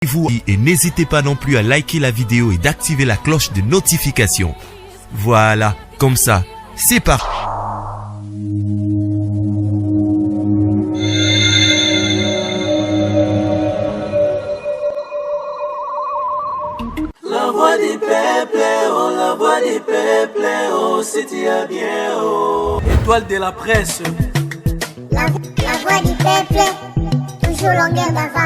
Et n'hésitez pas non plus à liker la vidéo et d'activer la cloche de notification. Voilà, comme ça, c'est parti. La voix du peuple, oh, la voix du peuple, oh, c'est bien, oh. Étoile de la presse. La voix du peuple, toujours longueur d'avance.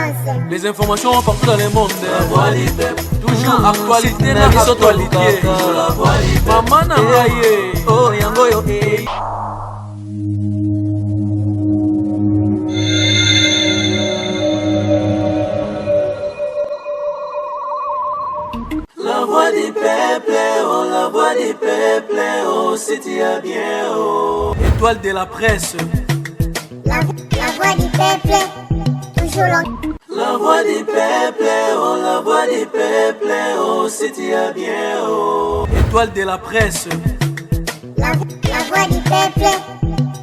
Les informations partout dans le monde. La voix du peuple, toujours actualité, la actualité. La voix du peuple, maman Nangaye, oh, yango yo, eh. La voix du peuple, oh, la voix du peuple, oh, c'est bien, oh. Étoile de la presse. La voix du peuple, toujours longueur. La voix du peuple, oh, la voix du peuple, oh, c'est bien, oh. Étoile de la presse. La voix du peuple,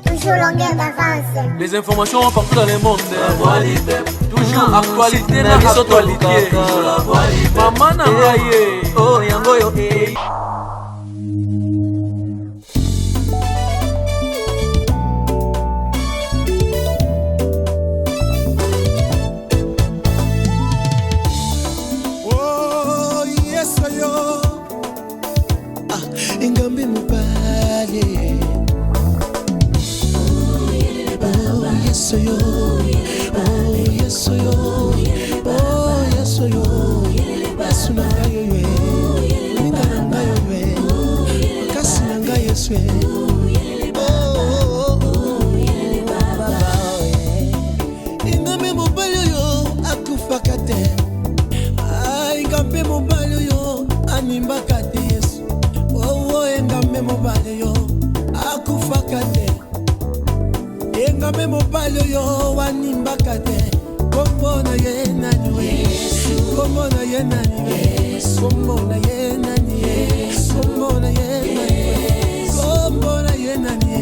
toujours longueur d'avance. Les informations partout dans le monde. La voix du peuple, toujours actualité, la actualité. La voix du peuple, maman Nangaye, oh, yango yo, eh. Engambe mubale oh yes yo oh yes yo oh yes yo basuna ngayo we ninga ngayo we kasi ngayo swe engambe mubale yo akufakate engambe mubale yo animbakate engambe mobile yo akufakate engambe mobile yo wanimbakate kombona ye nani we kombona ye nani we kombona ye nani kombona ye nani kombona ye nani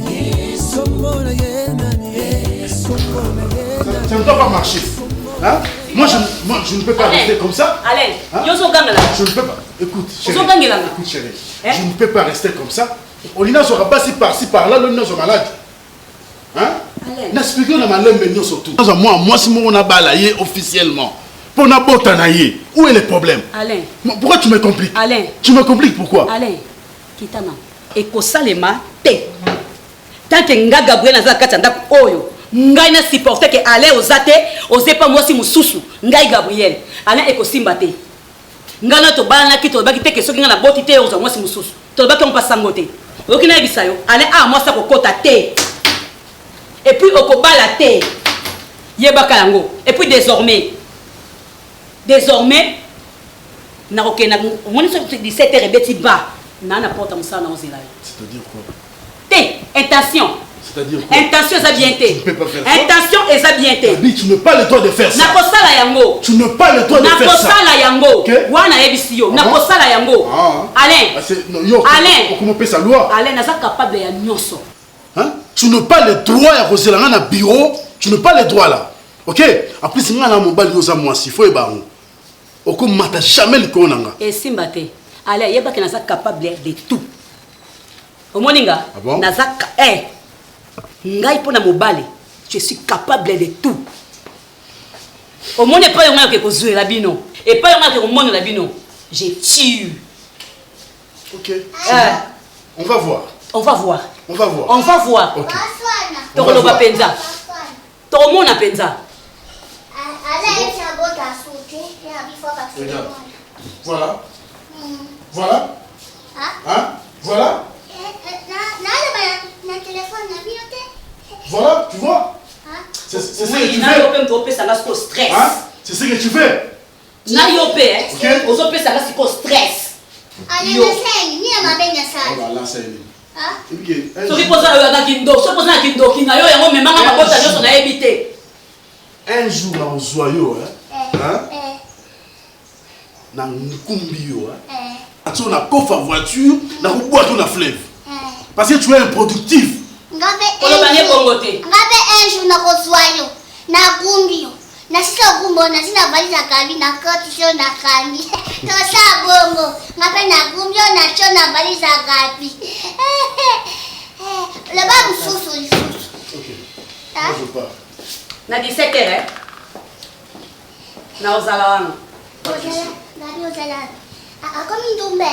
kombona ye nani kombona ye nani. Ça ne doit pas marcher. Hein? Moi je ne peux pas rester comme ça. Allez, hein? Je ne peux pas. Écoute, chérie. Je ne peux pas rester comme ça. On y a sur par-ci par-là, l'on est malade. Hein? N'expliquez pas ma langue surtout. Moi, si on a balayé officiellement. Pour n'a pas tanaillé. Où est le problème? Alain. Pourquoi tu me compliques? Alain. Tu me compliques pourquoi? Alain. Kitana. Et ko salema te. Tant que nga Gabriel na zakata ndako oyo. Ngai na supporter que Alain ozate, ose pas moi si mususu. Ngai Gabriel. Alain eko simba te. Ngana to bana ki to baki te ke soki ngana boti te oza moi si mususu. To baki on pasango te. Okina ebisa yo. Alain a moi sa ko kota te. Et puis okobala te. Yebaka yango. Et puis désormais na okena moni so 17h ebeti ba na na porte musana ozela. C'est-à-dire quoi? Te, intention. C'est-à-dire quoi? Intention ça bien te. Tu ne peux pas faire ça. Intention et ça bien te. Tu n'as pas le droit de faire ça. Na kosala yango. Tu n'as pas le droit de faire ça. Na kosala yango. OK? Wana ebisiyo. Na kosala yango. Alain. Alain. Comment peut sa loi? Alain na za capable ya nyonso. Hein? Tu n'as pas le droit à Roselanga na bureau. Tu n'as pas le droit là. OK? Après si ngana mobali yoza mwasi faut ebango. Oko mata jamais le konanga. Et simbate. Alain yeba que na za capable de tout. Omoninga. Ah bon? Na za ngai pona mobali. Je suis capable de tout. Au monde n'est pas un qui est la bino. Et pas un qui est au monde la bino. Je tue. Ok. On va voir. On va voir. On va voir. On va voir. Ok. Toro va penza. Toro mona penza. Regarde. Voilà. Voilà. Hein? Voilà. Voilà, tu vois? C'est ce que tu fais. Hein? C'est ce que tu fais. Stress. Un jour, là, on se hein? Dans le combio, on a coffre en voiture, on a boîte dans fleuve. Parce que tu es improductif. Un jour, na kumbio. Na sisa kumbona sina valiza kabi na koti sio na kandi. Tosa bongo. Ngape na kumbio na sio na valiza kabi. Le babu susu. Ok. Moi je pars. Na 17h na ozala wana. Ozala. Comme ndombe.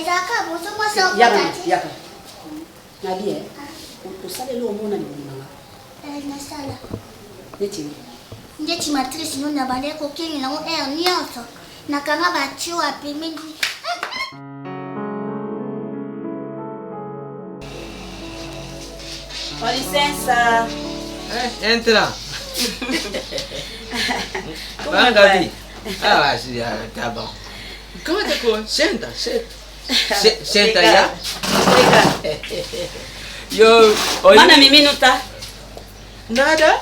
Zaka boso moi so Yaka. Na bien. Osala lo mona ni mona. Na sala. Neti. Ndeti matrice nuna bale ko kingi na o nyonso. Na kanga ba chiwa pemedi. Com licença. Entra. Vai, Gabi. Ah, tá bom. Como é que é? Senta. Senta já. Yo, Mana mimi nuta. Nada.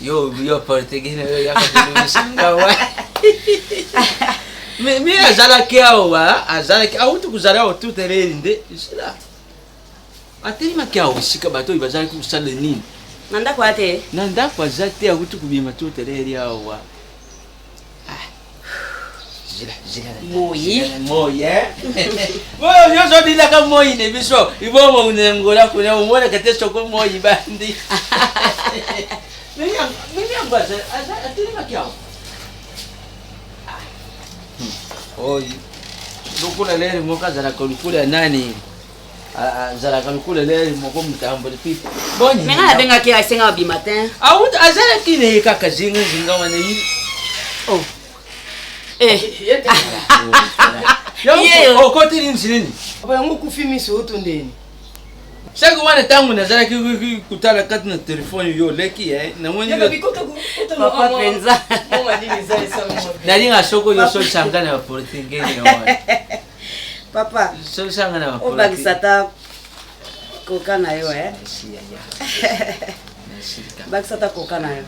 Yo português eu já falei singa wa. Me azala que azala que auto kuzara auto terende. Isila. Ateli makia ushika bato ibazali kusala nini? Nanda kwa te. Nanda kwa zate auto kubima tu tereri awa. Moi. Moi. Wo yo so dila ka moi ne biso. Ibo mo ngola kuna umona kateso ko moi bandi. Mimi ambaza ateli makia. Oi. Lukula lele moka zara kulukula nani? Zara kulukula lele moko mtambo pipo. Boni. Menga benga ki asenga bi matin. Awut azara kine kaka zinga wane. Oh. Yo kote ni nini? Aba yangu kufimi so tondeni. Sasa wana tangu nazara kutala kati na telefoni yo leki na mwenye Papa penza. Mama dini zai sana. Nalinga soko yo so changana wa portingeni yo. Papa. So changana wa portingeni. Obakisata kokana yo Bakisata kokana yo.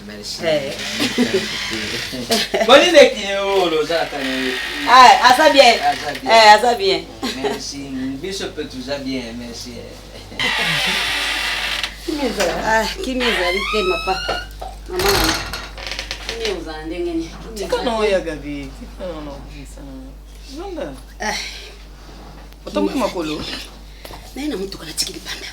Boni leki yo lo zaka ni. Asa bien. Asa bien. Merci. Bishop tout ça bien, merci. Kimeza lite mapa. Mama. Kimeza ndengeni. Tika no ya Gabi. Tika no bisa. Zonda. Otomo makolo. Na mtu kana tikili panda.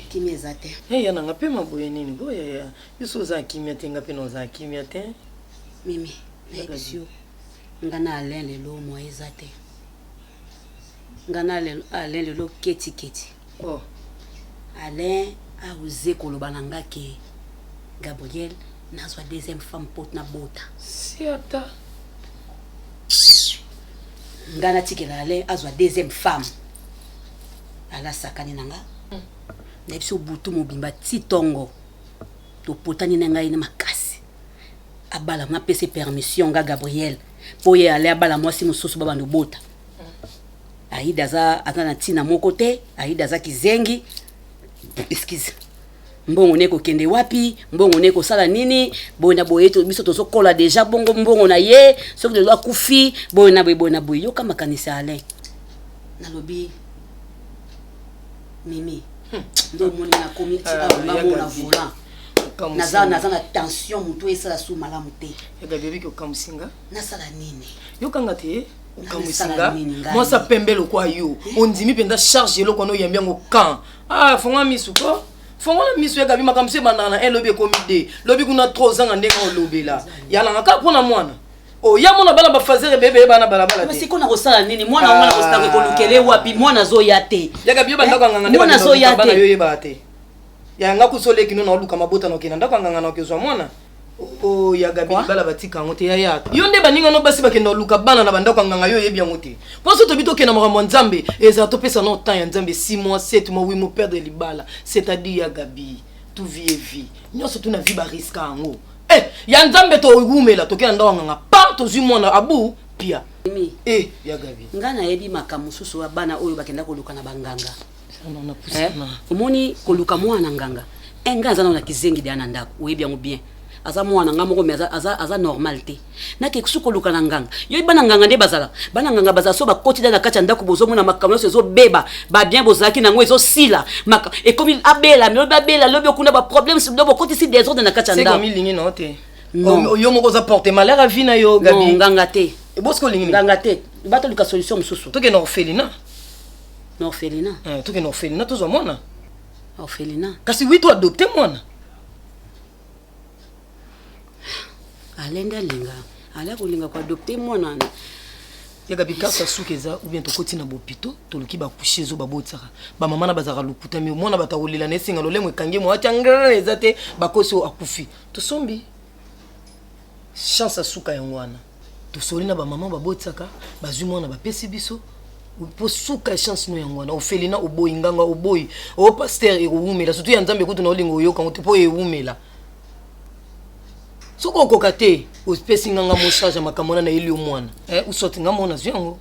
Kimeza te. Yana ngapema boye nini? Boya ya. Yuso za kimya te ngapena za kimya te. Mimi na ebisio. Ngana alele lo moeza te. Ngana alele lo keti. Oh. Alain a osé koloba nanga ke Gabriel nazwa deuxième femme pot na bota. Siata. Ngana tikela Alain azwa deuxième femme. Ala sakani nanga. Na biso butu mobimba titongo. To potani nanga ina makasi. Abala na pese permission nga Gabriel. Poye Alain abala mwasi mususu baba ndo bota. Aida za atana tina moko te, aida za kizengi. Excuse. Mbongo neko kende wapi? Mbongo neko sala nini? Bona boyeto biso tozo kola deja bongo mbongo na ye, soki de lwa kufi, bona boy yo kama kanisa Alain. Nalobi Mimi. Ndo moni na komiti abambo na volant. Naza na tension mutu esala su malamu te. Ya Gabi ko kamusinga? Nasala nini? Yo kanga te. Kamusinga moi ça pembelo kwa yo ondimi penda charge lo kono yambia ngo kan fonga misuko fonga la misu ya Gabi makamse banana elobi komide lobi kuna 3 ans ndenga olobela yala ngaka pona mwana ya mona bala ba fazer bebe bana bala te mais siko na kosala nini mwana kosala ko lukele wapi mwana zo ya te ya Gabi banda ko nganga mwana zo ya te yo yeba te ya ngaka soleki no na luka mabota no kinanda ko nganga na kezwa mwana ya Gabi bala batika ngote ya yo nde baninga no basi bakenda luka bana na bandako nganga yo yebi ngote poso to bito kena makambo nzambe eza to pesa no temps ya nzambe 6 mois 7 mois 8 mois perdre libala c'est-à-dire ya Gabi tout vie nyoso tu na vie ba risque ngo ya nzambe to ngumela to kenda ndo nganga pa to zimo na abu pia ya Gabi ngana yebi makamususu wa bana oyo bakenda koluka na banganga sana na pusana omoni koluka mwana nganga enga zana na kizengi de anandako oyebi yango bien aza mwana nga moko mais aza normal te nake suko luka na nganga yo bana nganga nde bazala so bakoti na kati ya ndako bozomona makambo nyonso ezobeba babien bozalaki nango ezosila ekomi abela mais babela lobi okunda baproblème si bokoti si désordre na kati ya ndako lingi no te yo moko oza porte malheur à vie na yo Gabi nganga te ebosko lingi nganga te bato luka solution mosusu toke na orphelinat toke na orphelinat tozwa mwana orphelinat kasi wi to adopté mwana alenda linga ala kolinga kwa adopté mwana yaga bikasa suka eza ou bien tokoti na bopito toluki bakushe zo babotsaka bamama na bazaka lokuta mi mwana batakolela na esenga lolemo ekangi mo ati angrana eza te bakosi oyo akufi tosombi chance asuka yango wana tosoli na bamama babotsaka bazwi mwana bapesi biso po suka chance no yango wana ofeli na oboyi nganga oboyi o pasteur ewumela surtout ya nzambe kutu na olingo oyoka ngo te po ewumela soko okoka te opesi nganga mosage makambo na eli omwana usoti nga mona zwi yango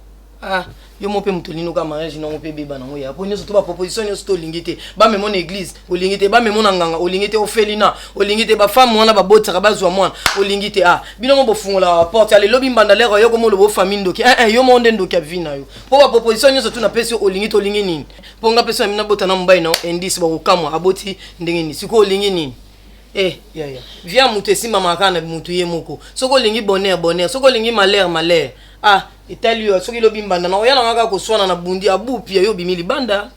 yo mo mpe moto lino ka mariage nango mpe beba nango ya po nyonso to baproposition nyonso to olingi te bamemo na église olingi te bamemo na nganga olingi te ofelina olingi te bafemme wana babotsaka bazwa mwana olingi te bino mo bofungola porte ya lelo bimbanda lero yo komolo bofamille ndoki yo mo nde ndoki ya vi na yo po baproposition nyonso tu na pesi olingi te olingi nini po nga pesi amina bota na mbai na indice bakokamwa aboti ndenge nini siko olingi nini via mutu esimba makana mutu ye moko soko olingi bonheur soko olingi malheur etali yo soki lobi mbanda na oyala ngaka koswana na bundi abupi yo bimili banda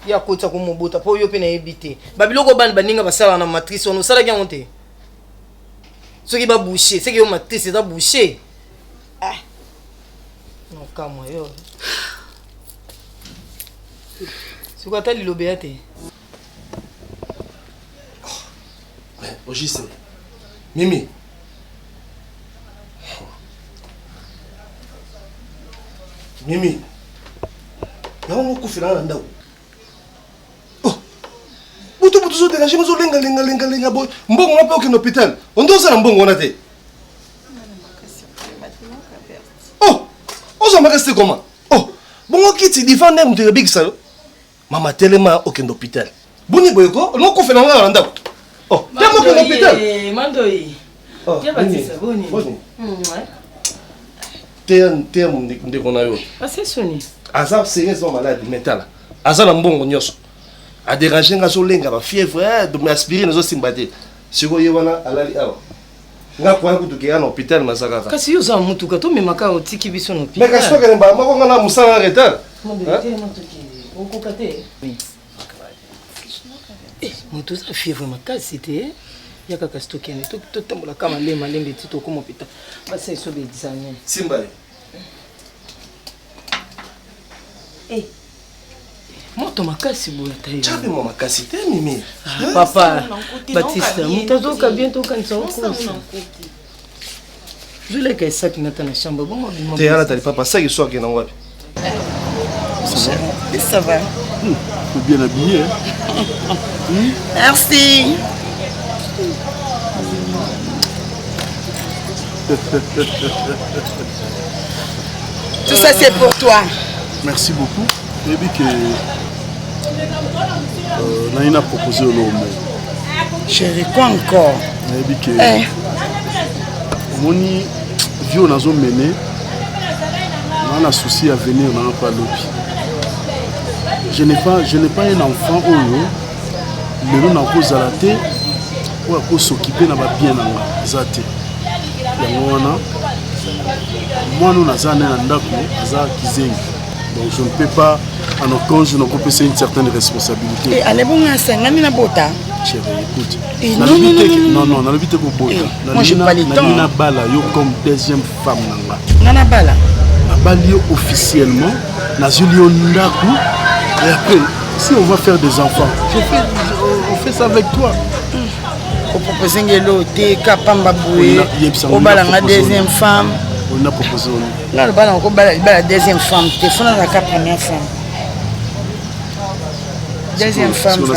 ya kota ko mobota po yo pe na ebité babiloko bandi baninga basala na matrice on osala ki monte soki ba boucher c'est que yo matrice eza boucher no kama yo soko atali lobe ate Ogiste Mimi yango kufina na ndako butu zo déranger zo lenga boy mbongo na pe au hôpital on doit ça na mbongo na te oza makasi comment bongo kiti difande mtu big salo mama telema au hôpital boni boyko no kufina na ndako temo que l'hôpital mandoi ya batisa boni te ndeko na yo c'est soni aza sérieux son malade mental aza na mbongo nyonso a déranger nga so lenga ba fièvre de m'aspirer zo simbate siko ye wana alali awa nga kwa kutu ke na hôpital masaka kasi yo za mutuka to memaka otiki biso no hôpital mais kasi ko ba mako nga na musala retard okokate moto za fièvre makasi te yaka kasi tokende totambola kama malembe ti tokoma hôpital basa eso be examen simbale moto makasi boya tayo chape mo makasi te mimi papa Batista mutazoka bientôt kanisa okosa zule ka esaki nata na chambre bongo bimo te ala tali papa saki soki na wapi ça va bien habillé merci tout ça c'est pour toi. Merci beaucoup. Et puis que Naina proposé au nom. Chérie, quoi encore? Et puis que Moni vieux n'a pas mené. On a un souci à venir, on n'a pas l'opi. Je n'ai pas un enfant mais nous n'avons pas la tête pour s'occuper de bien dans la zate. Moi, nous n'avons donc je ne peux pas, en aucun je ne peux pas une certaine responsabilité. Et allez bon, c'est un ami na bota. Chérie, écoute. Non, on a l'habitude pour bota. Moi, je n'ai pas le temps. Nana Bala, yo comme deuxième femme. Nana Bala. Bala officiellement, Nazulio Ndaku. Et après, si on va faire des enfants, on fait ça avec toi. On propose un gelo, t'es capable de on va la deuxième femme. On a proposé. Non, le ballon, on va la deuxième femme. T'es fou dans la première femme. Deuxième femme. Bon,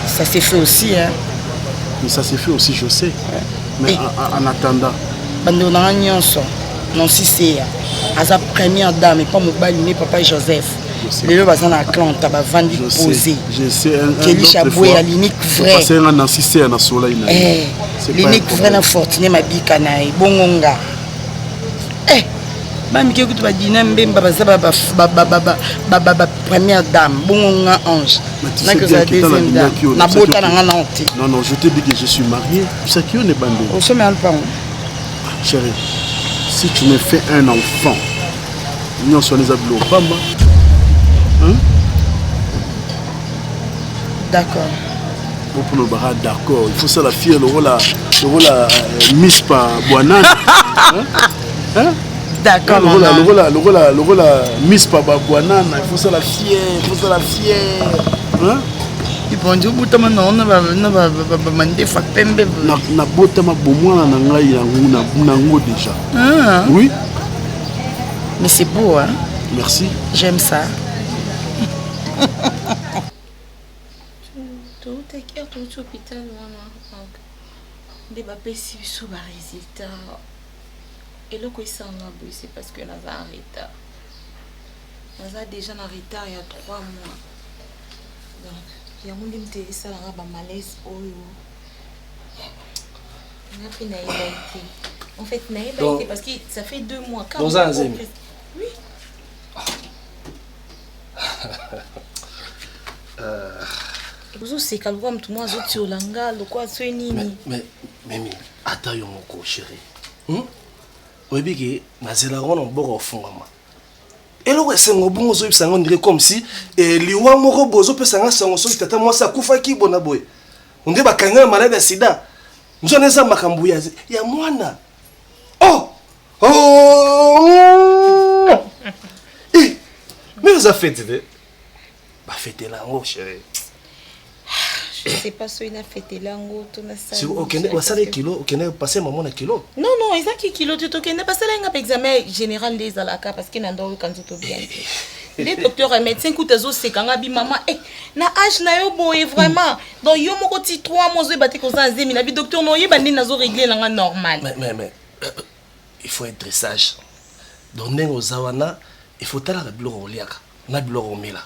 ça s'est fait aussi. Hein. Mais ça s'est fait aussi, je sais. Mais en attendant. Non, si c'est la première dame, et pas mon papa Joseph. lelo baza na Atlanta bavandi posé Kelisha Boué l'unique vrai passer un Nancy na soleil na l'unique vrai na Fortuné Mabika na bongonga bamike kutu badina mbemba baza première dame bongonga ange nakoza deuxième dame na bota na nga na honte. Non, je te dis que je suis marié. Ça qui on est bandé. Au sommet alpang. Chérie, si tu me fais un enfant, nous sommes les amis Obama. Hein? D'accord. Pour le barat, d'accord. Il faut ça la fille, le rôle Miss par Boanan. Hein? D'accord. Le rôle Miss par Boanan. Il faut ça la fille, Hein? Il prend du bout de mon nom, na botama bomwana na ngai nango déjà. Oui. Mais c'est beau, hein? Merci. J'aime ça. T'inquiète, tu es hôpital, des bapesi sur le résultat. Et le quoi c'est parce que nous avons un retard. Nous avons déjà un retard il y a 3 mois. Donc, il y a un monde qui ça a malaise. En fait, parce que ça fait 2 mois. Dans un zémi. Oui. C'est quand même tout le monde sur l'anga, le quoi c'est nini. Mais attends mon co chéri. Oui bien que nazela rona mboko fungama. Et le ouais c'est ngobongo zo ipsanga on dirait comme si liwa moko bozo pesanga sango so tata moi ça kufa ki bona boy. On dit bakanga malade de sida. Nzone za makambu ya mwana. Oh. Mais vous avez fêté. Bah fêter là mon chéri. Je sais pas si il a fêté là en tout na ça. Si OK, on ça les kilos, OK, on passer maman na kilo. Non, ils ont qui kilo tu OK, on passer là un examen général des alaka parce qu'il n'ando quand tout bien. Les docteurs et médecins écoute zo c'est quand abi maman na âge na yo boy vraiment. Donc yo moko ti 3 mois zo baté ko za zemi na bi docteur no yeba ndi nazo régler là normal. Mais il faut être sage. Donc nengo zawana, il faut tala la biloko oliaka. Na biloko omela.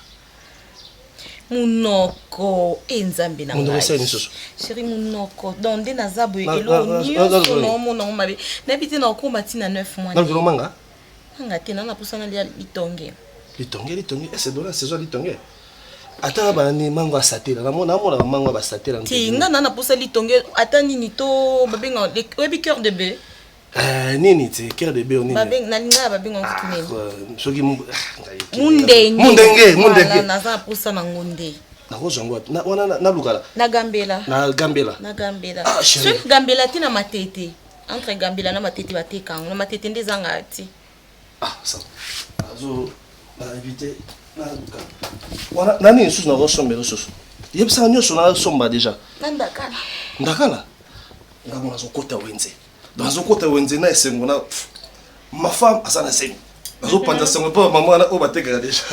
Munoko enzambe na ngai chéri munoko donc nde naza boye elo nyonso na omona mabe nabiti na okoma tina 9 mois na bilo manga te na pusana lia litonge c'est dans la saison litonge ata ba ni mango asatela na mona mango ba satela ti nga na pusa litonge ata nini to babenga webi cœur de bœuf nini te cœur de bœuf nini babenga na linga babenga kutunene soki mundenge naza pusa na ngonde na kozongo na wana na lukala na gambela so gambela tina matete entre gambela na matete batekango na matete ndezanga ati ça azo na éviter na lukala wana nani susu na rosombe susu yebisa nyoso na somba déjà ndakala ngamo nazokota wenze dans kota wenze na esengo na ma femme asana sengo nazo panda sengo pa maman na obateka déjà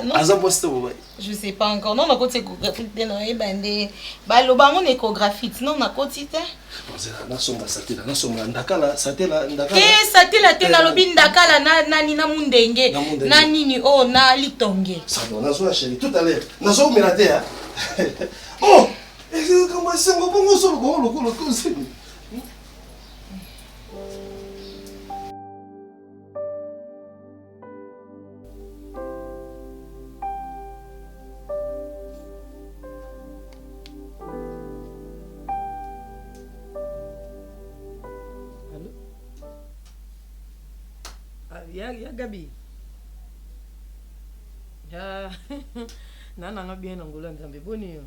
non aza poste bo je sais pas encore non na côté échographie non e bande ba lo bango échographie non na côté te na somba satela na somba ndakala satela satela te na lobi ndakala na ni na mundenge na nini na litonge ça na zo chérie tout à l'heure na zo mirate hein oh et comment c'est bon so bon le conseil. Ya Gabi. Ya nana bien ngolo nzambe boni yo.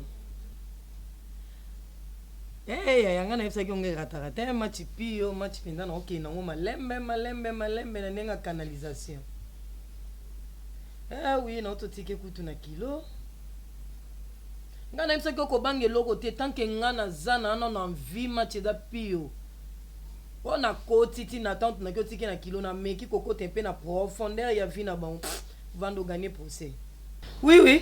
Yanga na efsa kyonge ratata match pio match pinda na okay na ngoma malembe na nenga canalisation. Oui na ototike kutu na kilo. Ngana efsa kyoko bange loko te tant que ngana zana na vie match da pio. On a côté na tante na côté na kilo na meki koko tempe na profondeur ya vie na bon vando gagner procès. Oui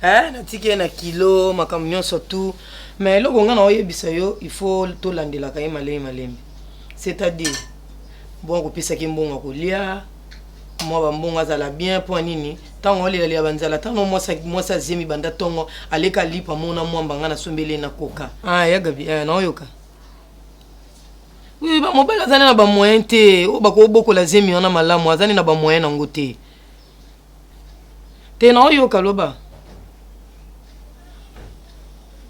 na tiki na kilo makamnyo surtout mais loko ngana oyebisa yo il faut to landela kay malembe c'est-à-dire bon ko pisa ki mbonga ko lia moi bambongo azala bien point nini tango olela ya banzala tango moi sa zemi banda tongo aleka lipa mona mwamba ngana sombele na koka ya gabi na oyoka oui ba mobile azani na ba moyen te o ba ko boko la zemi wana malamu azani na ba moyen nango te na oyoka loba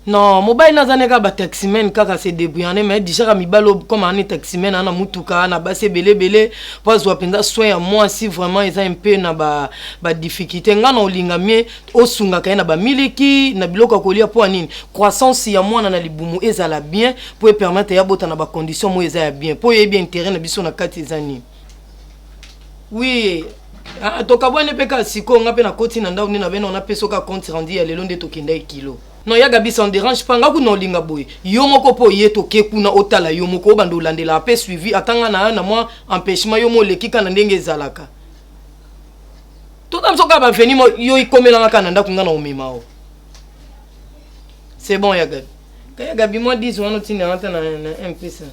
non mobile nazane ka ba taximen kaka se débrouiller mais déjà ka mibalo comme un taximen ana mutuka na base belé parce que penza soin à moi si vraiment ils ont un peu na ba difficulté ngana olinga mie osunga ka na ba miliki na biloko kolia po nini croissance ya mwana na libumu ezala bien pour permettre ya bota na ba condition mo ezala bien pour y bien intérêt na biso na kati ezani oui tokabwane peka siko nga pe na koti na ndauni na bena on a pesoka compte rendu ya lelo nde tokenda kilo non ya gabi ça on dérange pas nga ku no linga boy yo moko po yeto ke kuna otala yo moko bando landela pe suivi atanga na moi empêchement yo mo lekika na ndenge zalaka tout comme ça ba veni mo yo ikomela ngaka na ndaku nga na omemao c'est bon ya gabi kaya gabi moi 10 wana tina renta na un peu ça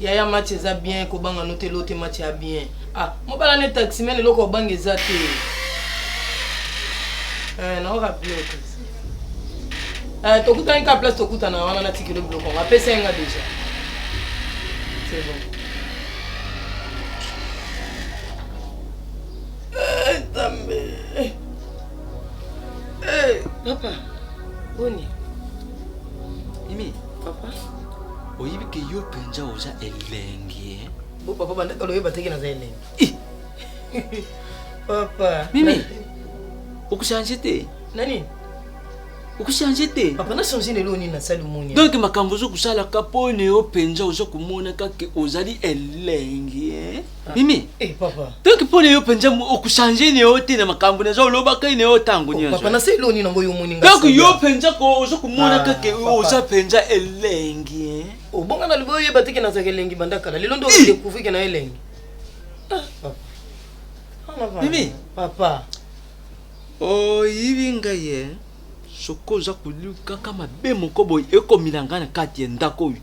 ya match eza bien ko banga noter l'autre match ya bien mo bala ne taxi men loko banga eza te non rappelé tokuta une place tokuta na wana na tikilo bloco on va passer déjà c'est bon papa boni Mimi papa oyibi ke yo penja oza elenge bo papa banda kalo yeba teki na za elenge papa Mimi okushanje te nani okushanje te papa na changer lelo ni na salle moni donc makambo zo kusala kapone yo penja ozo kumona kake ozali elenge Mimi papa donc pone yo penja okushanje ne yo te na makambo na zo loba kai ne yo tango ni papa na sai lelo ni nango yo moni nga donc yo penja ko ozo kumona kake oza penja elenge bonga na libo yeba teki na za elenge banda kala lelo ndo découvrir que na elenge papa Mimi papa oyibi ngaye soko za kuluka kama be moko boy ekomilanga na kati ya ndako oyo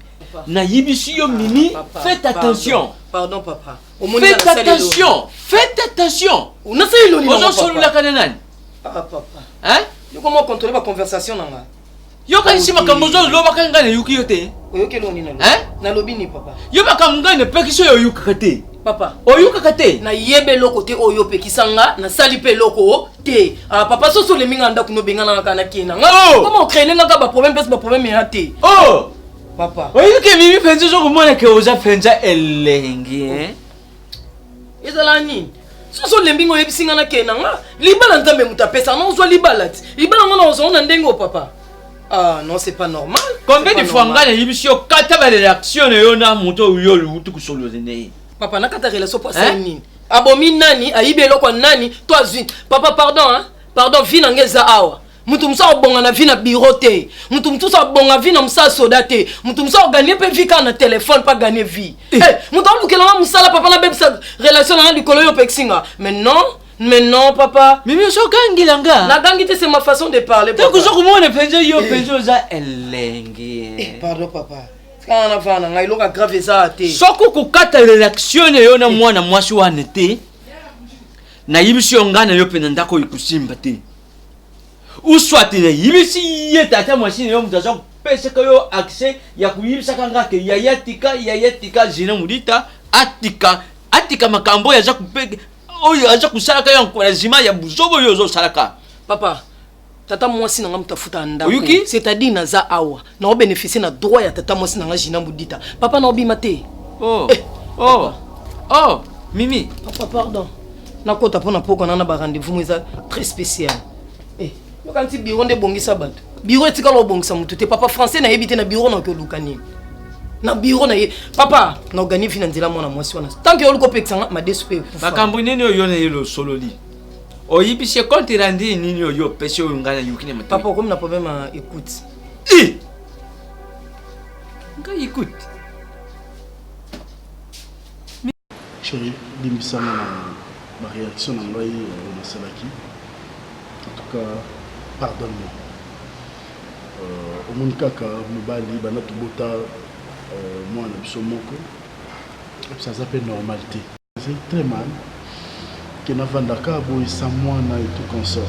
na yibisi yo Mimi faites attention pardon papa faites attention on a fait l'oni ozo solula kana nani papa hein yo comment contrôler ma conversation nanga yo kanisi makambo zo loba kanga na yuki yote oyoke l'oni na na lobi ni papa yo makambo ngane pekiso yo yuka te papa oyuka te na yebe loko te oyo pekisanga na sali pe loko te papa so le minga nda kuno benga na kana kina nga comment créer nga ba problème pesa ba problème ya te papa oyuke Mimi penza zo kumona ke oza penza elenge ezala nini so le mbingo yebisinga na kena nga libala nzambe mutapesa na ozwa libala ti libala ngona ozona ndengo papa non c'est pas normal combien de fois ngana yibisio kata ba réaction yo na moto yo lutu kusolo zene papa nakata relation pour ça nini abomi nani aibelo kwa nani toi zui papa pardon vina ngeza awa mutu msa obonga na vina bureau te mutu msa obonga vina msa soda te mutu msa gagner pe vika na téléphone pas gagner vie mutu lukela msala papa na bebisa relation na likolo yo pexinga mais non papa Mimi so gangilanga na gangite c'est ma façon de parler papa donc so kumona penza yo penza za elenge pardon papa kana vana ngai loka grave za te soko kukata réaction yo na mwana mwasi wane te na yibisi yo ngana yo pena ndako ikusimba te uswati na yibisi ye tata mwasi yo mutaza pese ka yo accès ya kuyibisa kanga ke yayatika jina mudita atika makambo ya za kupege oyo aza kusala ka yo encouragement ya buzobo yo zo salaka papa tata mwasi nanga mutafuta ndako c'est-à-dire naza awa na bénéficier na droit ya tata mwasi nanga jina mudita papa na obima te Mimi papa pardon nakota pona poko na ba rendez-vous mweza très spécial yo kanti bureau nde bongisa bato bureau etika lo bongisa mutu te papa français na yebite na bureau na ko lukani na bureau na ye papa na organise na nzela mwana mwasi wana tant que yo liko pexanga ma despe makambo nini yo na yelo sololi oyibisi compte rendu nini yo pese yo ngana yukine mate papa comme na problème écoute nga écoute chérie bimisana na ma réaction na ngai na salaki en tout cas pardonne-moi omoni kaka mobali bana tobota mwana biso moko ça s'appelle normalité fait très mal. Que na vandaka boy samwana et tout consort.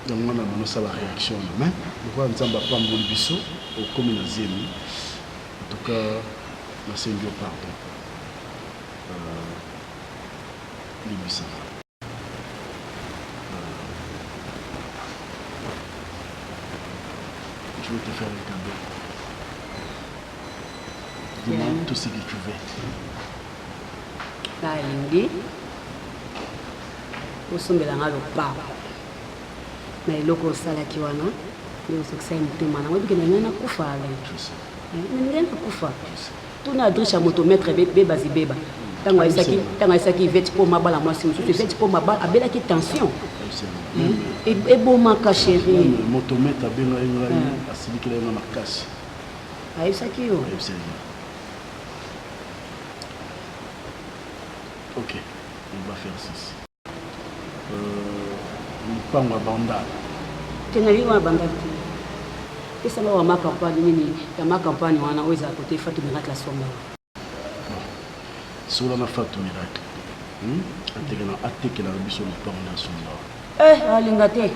Donc on a donné ça la réaction mais je vois nzamba pas mboli biso au comme na zemi. En tout cas, la Seigneur pardon. Libisa. Je vais te faire un cadeau. Demande tout ce que tu veux. Kalingi. Osombela nga lopapa. Na eloko osalaki wana nde osokisa ye motema nango ebike nani nakufa ale nde nakufa tuna adriche ya moto maître beba zibeba ntango ayesaki ivete mpo mabala mwasi mosusu ivete mpo mabala abelaki tension ebomaka chéri moto maître abenga ye ngai asilikela ye nga makasi ayebisaki yo ok on va faire ceci mpango ya bandala tenali wana bandala te esala wa makampagne nini ya makampagne wana oyo ezala kote fatu miracle asomba sola na fatu miracle atekela biso mpango na asomba alinga te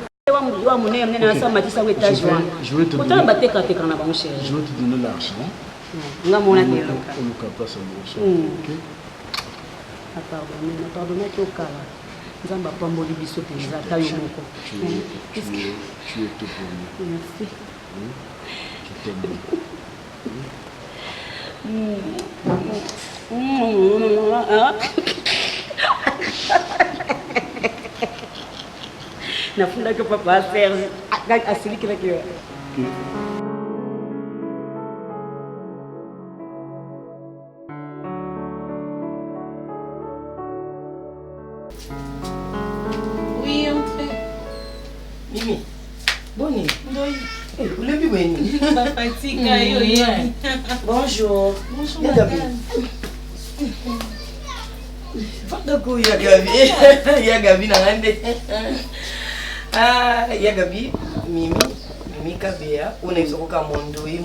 wa monene monene asamba tisango etage wana kotala batekatekana na bango chéri je vais te donner l'argent nga mona te oluka place ya liboso ok napardonnaki okala nzambe apamboli biso mpenza ata yo moko tu es tout pour moi merci je t'aime nafundaki papa aserge asilikilaki yo Oui, entrez. Mimi, bonne. Oui. Vous l'avez vu? Ma fatigue, aïe. Bonjour. Bonjour, Y'a madame. D'accord, il y a Gabi. Il y a Gabi dans l'année. Ah, il y a Gabi. Mimi Kabea. On est au cas Mondoui.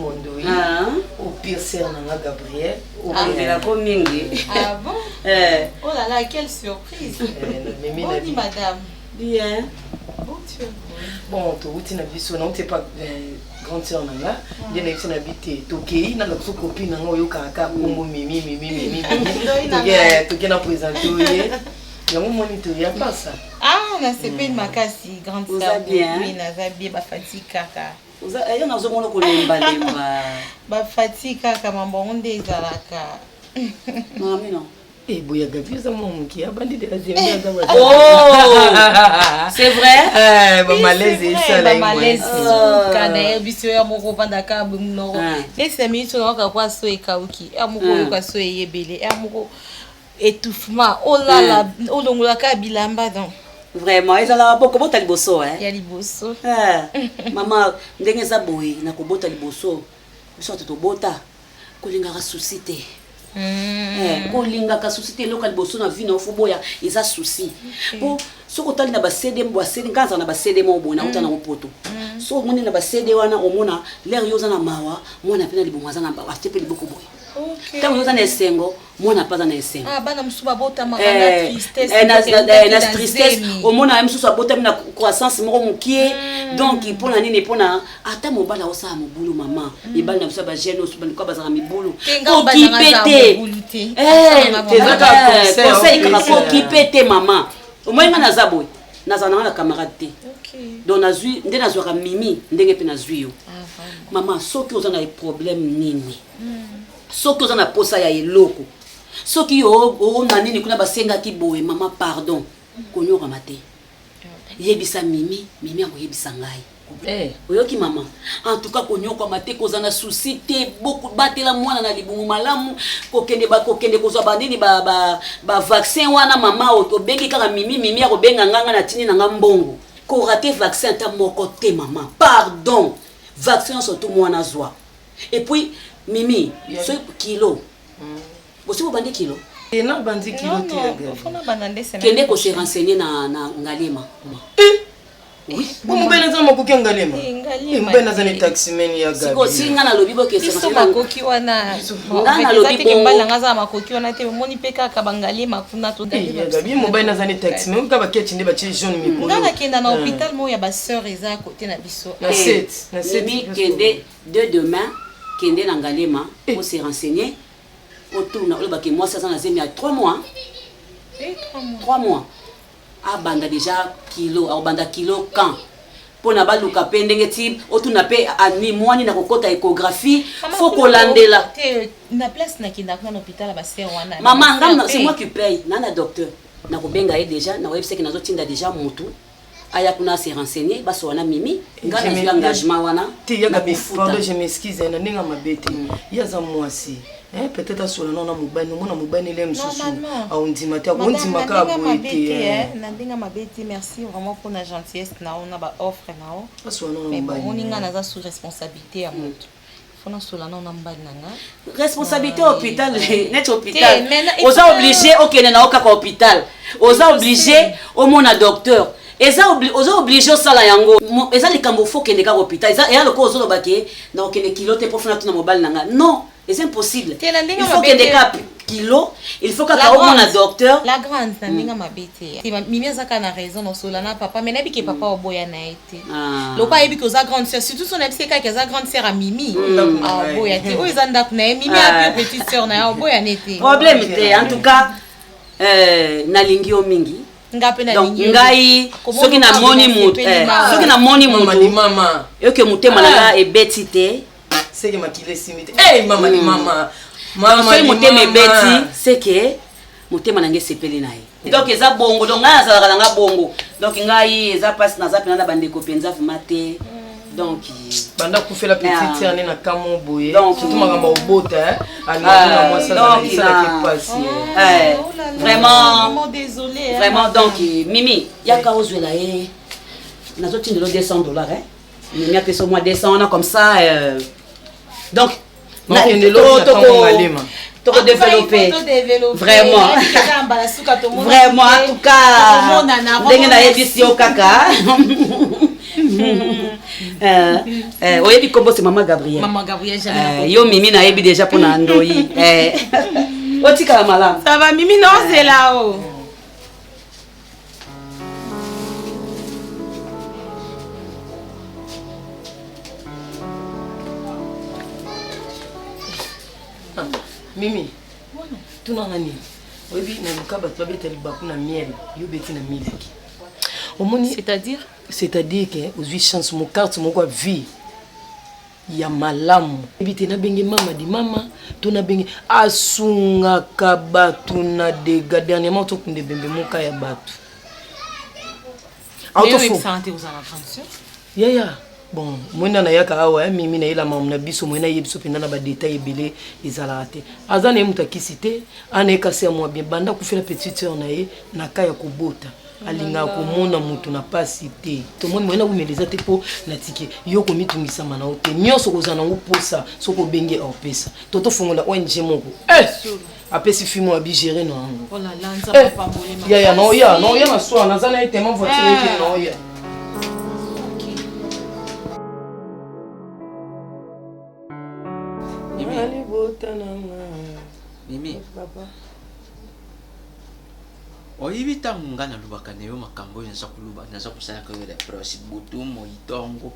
Au pire, c'est un Gabriel. la comingi. Ah bon? Oh là là, quelle surprise. Bonne madame. Bien. Bon, tu es bon, tu n'as pas grande sœur nanga, je n'ai pas habité. Toki, na notre copine nanga oyo kaka kombo mimi. Toki na présenté oye. Yango moniteur ya pas ça. Ah, na c'est pas une makasi grande sœur. Oui, na zabi ba fatigue kaka. Oza yo na zo mona ko lemba lemba. Ba fatigue kaka mambongo nde ezalaka. Mami non. Eh, boya Gabi, ça mon qui a bandit de la zéro. Oh, c'est vrai? Bah malaise et ça là. Malaise. Kana biso ya moko pandaka bumno. Laisse minutes on ka kwa so e kauki. Ya moko ka so e yebele. Ya moko étouffement. Oh là là, o longola ka bilamba donc. Vraiment, ezala boko bota liboso Ya liboso. Mama ndenge za boy na ko bota liboso. Biso to bota. Kolinga ka susite. Kolinga ka susite local boso na vie na ofoboya eza souci po soko tali na ba CD mbo CD ngaza na ba CD mo bona utana mopoto so moni na ba CD wana omona l'air yoza na mawa mona pena libomwaza na ba atepe liboko boy tango yoza na esengo mona paza na esengo bana msuba bota makana tristesse na tristesse omona msusu abota na croissance moko mukie donc ipona nini ipona ata mobala osa mobulu mama ibali na biso ba jeune osu ba bazaka mibulu okipete conseil kaka okipete mama omoyenga na zaboy nazana na camarade te donc nazui nde nazwaka mimi ndenge pe nazui yo mama soki oza na problème nini soki oza na posa ya eloko soki o na nini kuna basengaki boye mama pardon konyoka mate yebisa mimi akoyebisa ngai oyoki mama en tout cas konyoka mate koza na souci te beaucoup batela mwana na libumu malamu kokende kozwa bandini ba vaccin wana mama obengi kaka mimi akobenga nganga na tini na ngambongo ko rater vaccin ta moko te mama pardon vaccin surtout mwana zwa et puis mimi so kilo bosi bo bandi kilo non bandi kilo te fona banande semaine kende ko se renseigner na ngalema Oui. Bon ben na makoki ngalema. Ben na zane taximen ya gabi. Siko singa na lobi boke c'est ça makoki wana. Ngana lobi bongo. Mbala ngaza makoki wana te moni peka ka bangalema kuna to gabi. Gabi mo ben na zane taximen ka ba ketinde ba tie jaune mi ko. Ngana kenda na hôpital mo ya ba sœur eza à côté na biso. Na 7. Mi kende de demain kende na ngalema pour se renseigner. Autour na loba ke moi ça na zemi à 3 mois. 3 mois. A banda déjà kilo, a banda kilo quand pour na ba luka pendenge type autour na pe ani mwani na kokota échographie faut kolandela na place na kinda na hôpital ba sœur wana. Maman ngam c'est moi qui paye nana docteur na ko benga déjà na website na zo tinda déjà mutu aya kuna se renseigner ba so wana mimi ngana sur engagement wana ti ya gabi pardon je m'excuse na ninga mabete ya za mwasi. Peut-être à cela non mobile non mobile les msusu on dit matin on dit maka boité na ndinga mabeti merci vraiment pour la gentillesse na on ba offre na o parce non mais bon on inga na za sous responsabilité ya moto fona cela non mbali nanga responsabilité hôpital net hôpital aux obligé OK na oka hôpital aux obligé au mon docteur eza obligé au sala yango eza likambo fo kende ka hôpital eza ya loko ozo lobake na okende kilote pour fona tuna mobile nanga non. C'est impossible. Il faut qu'il y ait des cas kilo, il faut qu'il y ait un docteur. La grande, c'est un mabete. Mimi a na raison dans solana papa, mais n'abi que papa au boya na été. Le pas ebi que sa grande sœur, surtout son ebi que sa grande sœur à Mimi. Ah boya té. Oh ils en dap na Mimi a plus petite sœur na boya n'était. Problème était en tout cas na lingi o mingi. Donc ngai soki na moni mutu, soki na moni mutu mama. Yo ke mutema na e betite. C'est que ma qui laisse imiter. Hey maman ni maman. Maman ni maman. Beti c'est que mutema nange sepeli nae. Donc eza bongo donc nga za nga bongo. Donc ngai eza passe na za pena na bande ko penza fumate. Donc banda ku fait la petite année na kamo boye. Donc tout makamba obota ali na moi ça qui passe. Vraiment désolé. Vraiment donc Mimi yaka ozwela e. Nazo tindelo $200 hein. Mimi a payé au mois $200 comme ça donc toko développer vraiment vraiment en tout cas ndenge na yebisi yo kaka oyebi kombo c'est maman Gabriel yo Mimi na yebi déjà pour na ndoi otika malamu ça va Mimi non c'est là-haut. Mimi, tu n'en as ni. Oui, na lukaba tu vas baku na miel, yo beti na miliki. Omoni, c'est-à-dire que aux 8 chances mon carte mon quoi vie. Ya malamu. Beti na bengi mama di mama, tu na bengi asunga kabatu na dega dernièrement to kunde bembe moka ya batu. Auto fo. Santé aux enfants. Ya. Bon, moi na yaka awa Mimi na ila mamna biso moi na yebiso pena na ba détail ebele ezalate. Azana muta kisite ana kase moi bien banda ku faire petite sœur na ye na kaya ko bota. Alinga ko mona mutu na pasite. To moi na umeleza te po na tiki yo ko mitungisa mana ote. Nyoso ko zana ngoposa soko benge opesa. Toto fongola ONG moko. Apesi fimo abi gérer no ango. Oh la la nza papa molema. Ya na so na zana tellement voiture que no ya. Mimi papa oyibi tangu nga nalubaka na yo makambo oyo naza koluba naza kosalaka yo reproche butu moitongo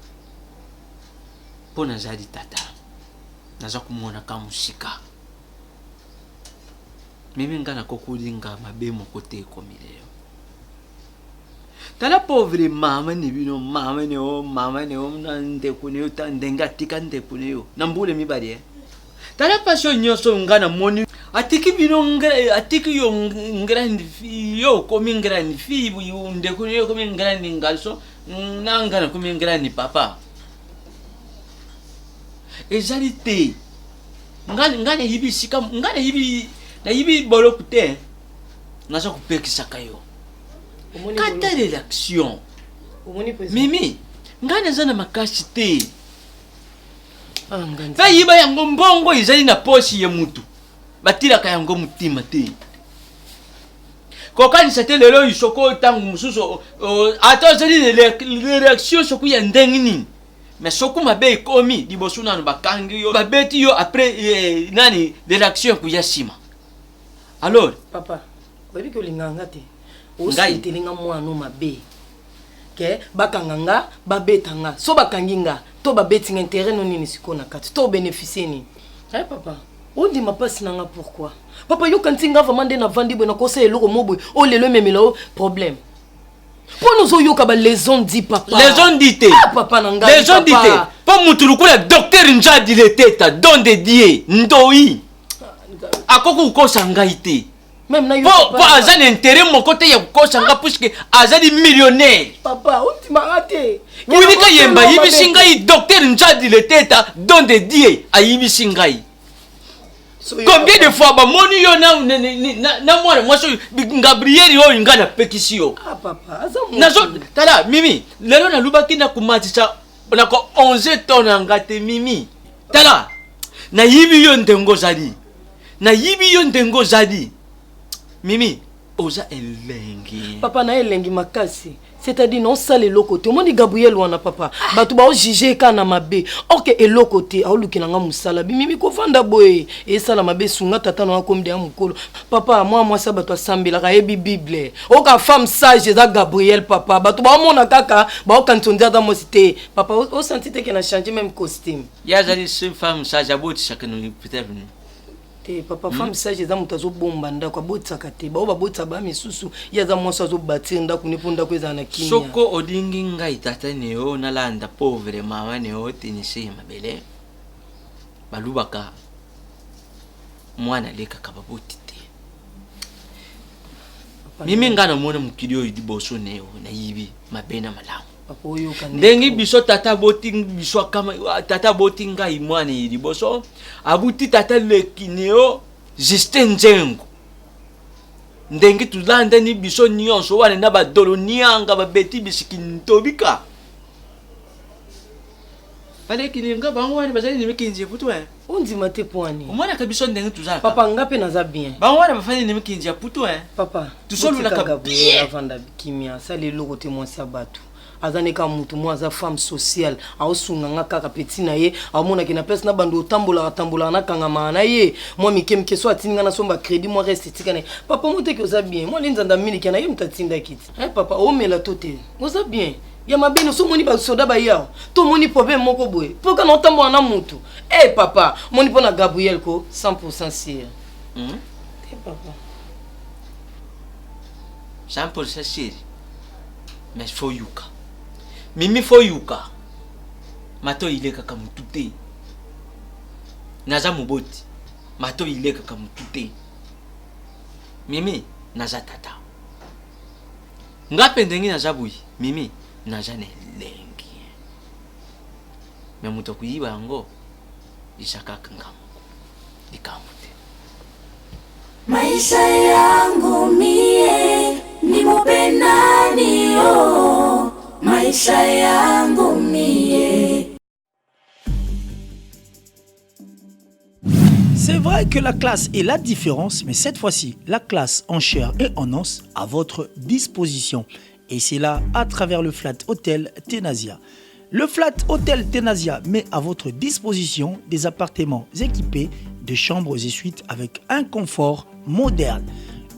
mpo nazali tata naza komonaka mosika Mimi nga nakokolinga mabe moko te ekomi lelo tala pauvre mama ne bino mama ne o na ndeko ne yo ta ndenge atika ndeko ne yo na mbula mibali tala passion nyonso nga na moni atiki bino atiki yo grande fille yo komi grande fille ndeko ne yo komi grande garçon nanga na komi grande papa ezali te nga na yibi sika nga na yibi bolo kute naza kupekisaka yo kata relaction Mimi nga naza na makasi te fa yiba yango mbongo ezali na posi ya mutu batilaka yango mutima te kokanisa te lelo isoko tangu mususu ata zali les réactions soku ya ndenge nini mais soku mabe ekomi liboso nanu bakangi yo babeti yo après nani les réactions kuya sima alors papa oyebi ke olinganga te ositelinga mwana mabe ke bakanganga babetanga so bakanginga to babeti nga intérêt no nini siko na kati to bénéficier ni papa ondima pasi nanga pourquoi papa yo kantinga vraiment nde na vandi bwe na conseil eloko mobwe o lelo memela o problème pour nous oyoka ba les on dit papa les on dit te papa nanga les on dit te pour mutulu kula docteur Njadi le teta don de die ndoi akoko ukosa ngai te même na yo po azali intérêt mon côté ya ukosa nga puisque azali millionnaire papa ondima rate oui ka yemba yibisi ngai docteur Njadi le teta don de die ayibisi ngai. Combien de fois ba moni yo na mwana mwaso Gabriel yo ingana pekisio papa nazo tala mimi lelo na lubaki na kumatisa na ko 11 tonnes ngate mimi tala na yibi yo ndengo zali na yibi yo ndengo zali mimi oza elengi papa na elengi makasi c'est-à-dire non ça les locoté au monde Gabriel wana papa batu ba juger kana mabe OK et locoté a luki nanga musala mimi ko vanda boy et sala mabe sunga tata na komde ya mukolo papa moi ça batu asambela ka yebi bible o ka femme sage za Gabriel papa batu ba mona kaka ba o kantondia da mosité papa o senti te que na changer même costume ya zali ce femme sage aboti chacun peut-être te papa femme sage za mutazo bomba ndako abotsaka te ba babotsa ba misusu ya za mwaso zo batir ndako ni punda kweza na kinya soko odingi ngai tata neo na landa pauvre mama neo tinisi mabele balubaka mwana leka kababoti te mimi ngana mona mukilio idiboso neo na yibi mabena malamu ndenge biso tata boting biso kama tata botinga imwane liboso abuti tata lekineo Justin Njengo ndenge tulanda ni biso nyonso wana na badolo nianga babeti bisikinitobika pale kininga bango wana bazali ni mikinje putu ondi mate poani omwana kabiso ndenge tuzaka papa ngape naza bien bango wana bafani ni mikinje putu papa tusolu na kabia avanda kimia sale loko te mwasi abatu azaneka mutu mwa za femme sociale aosunga nga kaka petit na ye amona ki na place na bando tambola na kanga mana ye moi mikemke so atinga na somba crédit moi reste tika na papa mote ki oza bien moi linzanda mini ki na ye mtatinda kiti papa o mela tote oza bien ya mabino so moni ba soda ba ya to moni problème moko boye poka na tambola na mutu papa moni pona Gabriel ko 100% sûr papa 100% sûr mais faut yuka mimi fo yuka mato ileka kama mutute naza muboti mato ileka kama mutute mimi naza tata ngape ndenge naza bui mimi naza ne lengi me muto kuiba yango isaka kangamu dikamute maisha yangu mie ni mupendani yo maisha yangu mie. C'est vrai que la classe est la différence, mais cette fois-ci, la classe en chair et en os à votre disposition. Et c'est là à travers le Flat Hotel Tenasia. Le Flat Hotel Tenasia met à votre disposition des appartements équipés de chambres et suites avec un confort moderne.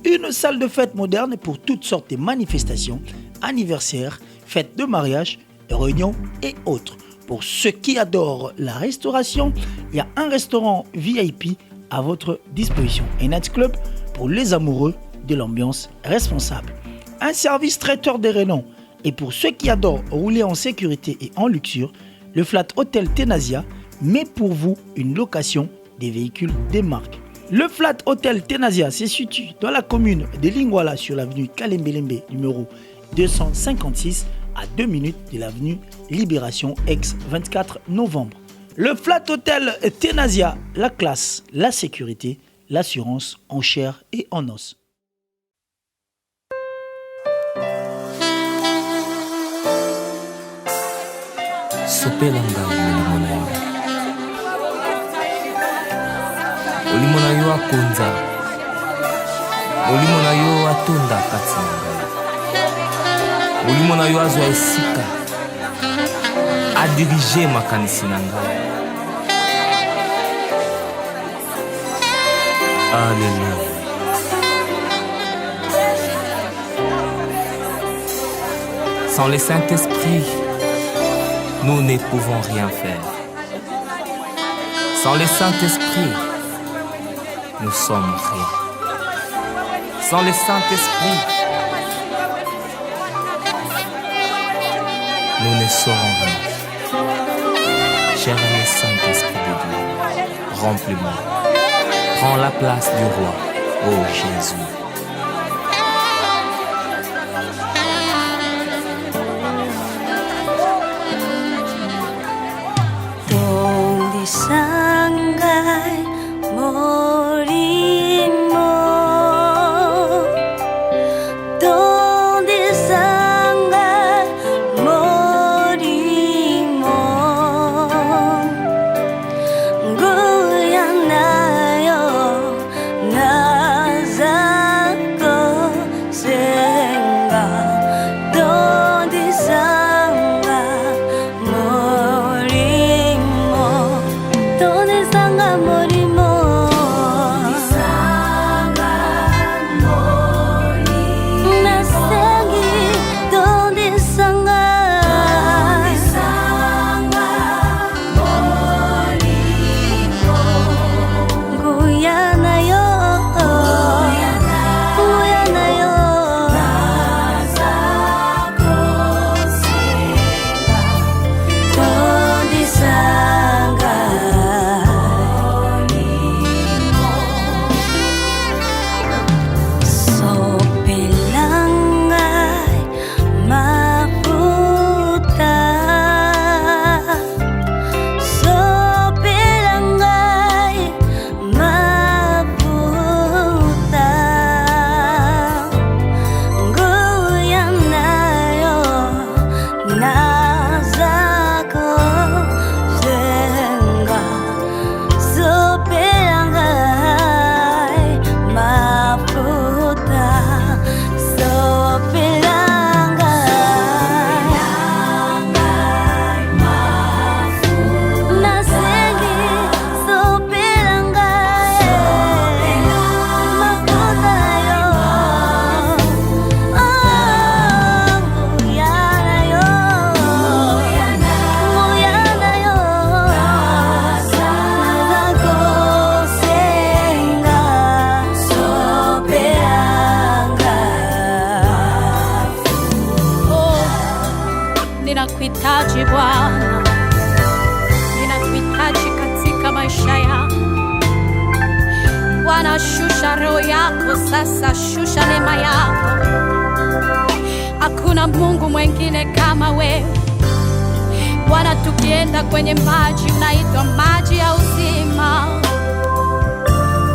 Une salle de fête moderne pour toutes sortes de manifestations, anniversaires, fêtes de mariage, réunions et autres. Pour ceux qui adorent la restauration, il y a un restaurant VIP à votre disposition. Un nightclub pour les amoureux de l'ambiance responsable. Un service traiteur de renom. Et pour ceux qui adorent rouler en sécurité et en luxure, le Flat Hotel Tenasia met pour vous une location des véhicules des marques. Le Flat Hotel Tenasia se situe dans la commune de Lingwala sur l'avenue Kalembelembe numéro 256 à 2 minutes de l'avenue Libération ex 24 novembre. Le Flat Hotel Tenasia, la classe, la sécurité, l'assurance en chair et en os. Olimona yo akonza Molimo na yo atonda kati na ngai. Molimo na yo azwa esika adirige makanisi na ngai. Alléluia. Sans le Saint-Esprit, nous ne pouvons rien faire. Sans le Saint-Esprit, nous sommes rien. Sans le Saint-Esprit, nous ne serons rien. Cher le Saint-Esprit de Dieu, remplis-moi. Prends la place du roi, ô Jésus. Sangai morimo, donde sangai morimo, goyanayo nazako senga, donde sangai morimo. Donde sanga morimo, nasengi donde sanga morimo, Guyana yo, Guyana yo, nazako senga, donde sanga. Ninakuhitaji Bwana, ninakuhitaji katika maisha yangu. Bwana, shusha roho yako sasa, shusha neema yako. Hakuna Mungu mwingine kama wewe Bwana. Tukienda kwenye maji, unaitwa maji ya uzima.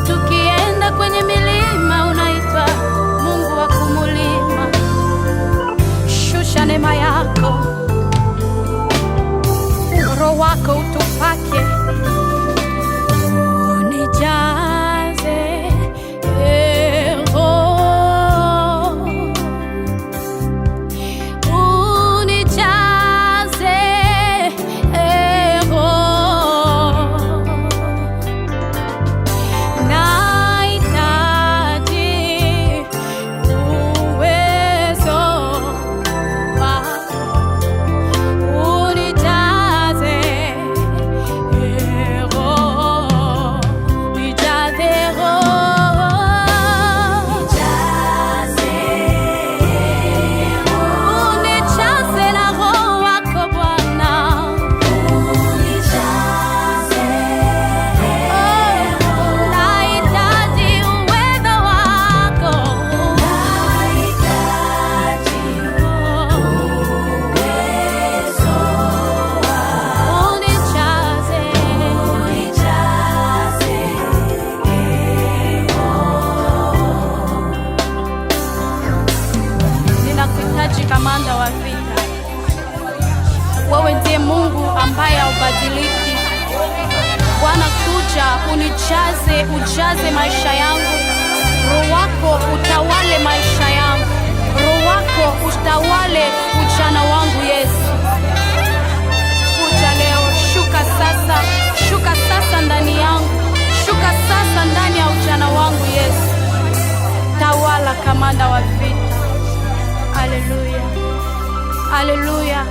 Tukienda kwenye milima, unaitwa Mungu wa kumulima. Shusha neema yako, Roho wako utupake, unijaze Roho, unijaze Roho, nahitaji uwezo wako, unijaze kamanda wa vita. Wewe ndiye Mungu ambaye haubadiliki. Bwana, kuja unijaze, ujaze maisha yangu. Roho wako utawale maisha yangu, Roho wako utawale ujana wangu Yesu. Kuja leo, shuka sasa ndani yangu, shuka sasa ndani ya ujana wangu Yesu. Tawala kamanda wa vita. Haleluya, haleluya.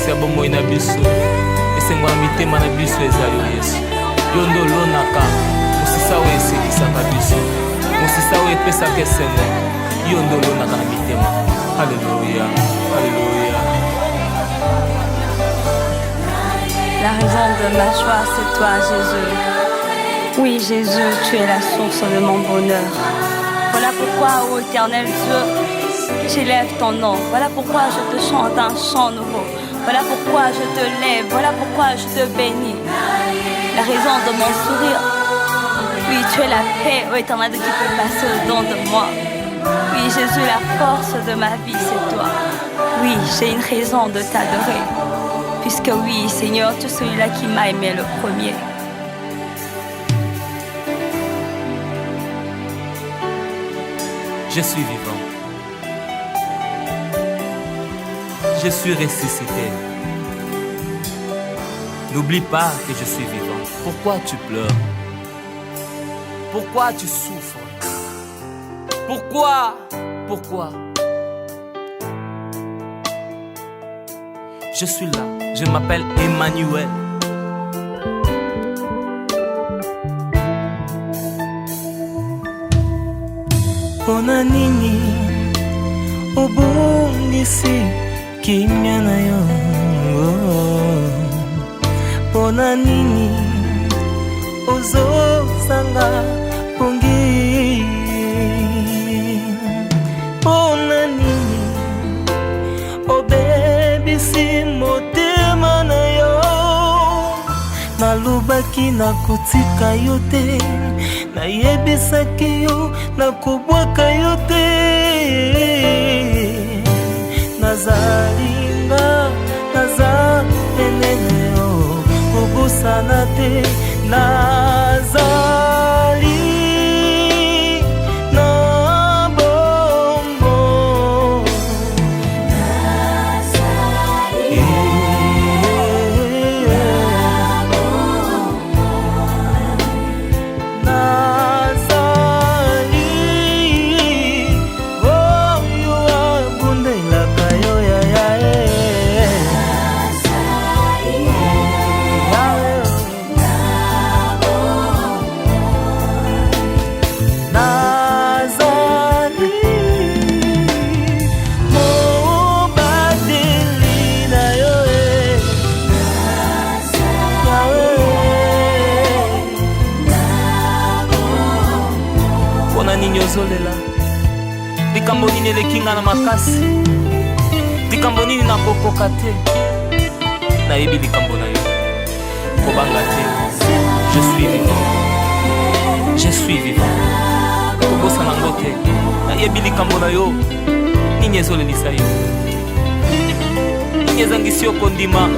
pasi ya bomoi na biso esengo na mitema na biso eza yo Yesu. Yo nde olonaka mosisa oyo esekisaka biso, mosisa oyo epesaka esengo. Yo nde olonaka na mitema. Alléluia, alléluia. La raison de ma joie, c'est toi, Jésus. Oui, Jésus, tu es la source de mon bonheur. Voilà pourquoi, ô éternel Dieu, j'élève ton nom. Voilà pourquoi je te chante un chant nouveau. Voilà pourquoi je te lève. Voilà pourquoi je te bénis. La raison de mon sourire. Oui, tu es la paix, ô éternel, qui peut passer au-dedans de moi. Oui, Jésus, la force de ma vie, c'est toi. Oui, j'ai une raison de t'adorer. Puisque oui, Seigneur, tu es celui-là qui m'a aimé le premier. Je suis vivant. Je suis ressuscité. N'oublie pas que je suis vivant. Pourquoi tu pleures? Pourquoi tu souffres? Pourquoi? Je suis là. Je m'appelle Emmanuel. Pona nini obongisi kimya na yo? Pona nini ozosanga pongi? Pona nini obebisi motema na yo? Nalobaki nakotika yo te, nayebisaki yo nakobwaka yo te. Nazalinga naza enene yo kobosana te. Nazali na bombo. Zolela likambo nini elekinga na makasi, likambo nini nakokoka te, nayebi likambo na yo kobanga te. Je suis vivant, je suis vivant. Kobosa nango te, nayebi likambo na yo nini ezolelisa yo, nini ezangisi yo kondima.